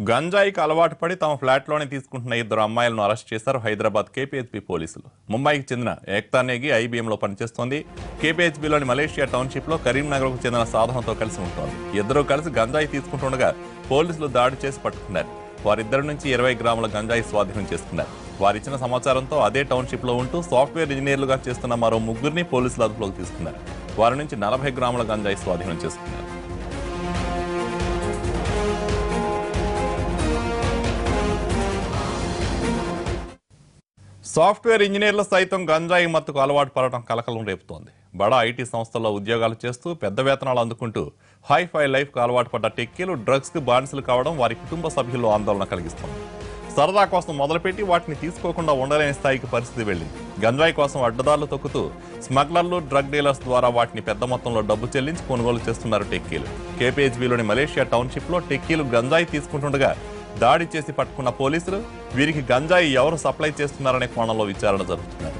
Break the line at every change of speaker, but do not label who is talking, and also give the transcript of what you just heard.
గంజాయికి అలవాటు పడి తమ ఫ్లాట్లోనే తీసుకుంటున్న ఇద్దరు అమ్మాయిలను అరెస్ట్ చేశారు హైదరాబాద్ కేపీహెచ్బీ పోలీసులు. ముంబైకి చెందిన ఏక్తా నేగి ఐబీఎంలో పనిచేస్తోంది. కేపీహెచ్బీలోని మలేషియా టౌన్షిప్లో కరీంనగర్కు చెందిన సాధనతో కలిసి ఉంటుంది. ఇద్దరూ కలిసి గంజాయి తీసుకుంటుండగా పోలీసులు దాడి చేసి పట్టుకున్నారు. వారిద్దరి నుంచి 20 గ్రాముల గంజాయి స్వాధీనం చేసుకున్నారు. వారిచ్చిన సమాచారంతో అదే టౌన్షిప్లో ఉంటూ సాఫ్ట్వేర్ ఇంజనీర్లుగా చేస్తున్న మరో ముగ్గురిని పోలీసులు అదుపులోకి తీసుకున్నారు. వారి నుంచి 40 గ్రాముల గంజాయి స్వాధీనం చేసుకున్నారు. సాఫ్ట్వేర్ ఇంజనీర్లు సైతం గంజాయి మత్తుకు అలవాటు పడటం కలకలం రేపుతోంది. బడా ఐటీ సంస్థల్లో ఉద్యోగాలు చేస్తూ పెద్ద వేతనాలు అందుకుంటూ హైఫై లైఫ్కు అలవాటు పడ్డ టెక్కీలు డ్రగ్స్కు బానిసలు కావడం వారి కుటుంబ సభ్యుల్లో ఆందోళన కలిగిస్తోంది. సరదా కోసం మొదలుపెట్టి వాటిని తీసుకోకుండా ఉండలేని స్థాయికి పరిస్థితి వెళ్ళింది. గంజాయి కోసం అడ్డదారులు తొక్కుతూ స్మగ్లర్లు, డ్రగ్ డీలర్స్ ద్వారా వాటిని పెద్ద మొత్తంలో డబ్బు చెల్లించి కొనుగోలు చేస్తున్నారు టెక్కీలు. కేపీహెచ్బీలోని మలేషియా టౌన్షిప్లో టెక్కీలు గంజాయి తీసుకుంటుండగా దాడి చేసి పట్టుకున్న పోలీసులు వీరికి గంజాయి ఎవరు సప్లై చేస్తున్నారనే కోణంలో విచారణ జరుపుతున్నారు.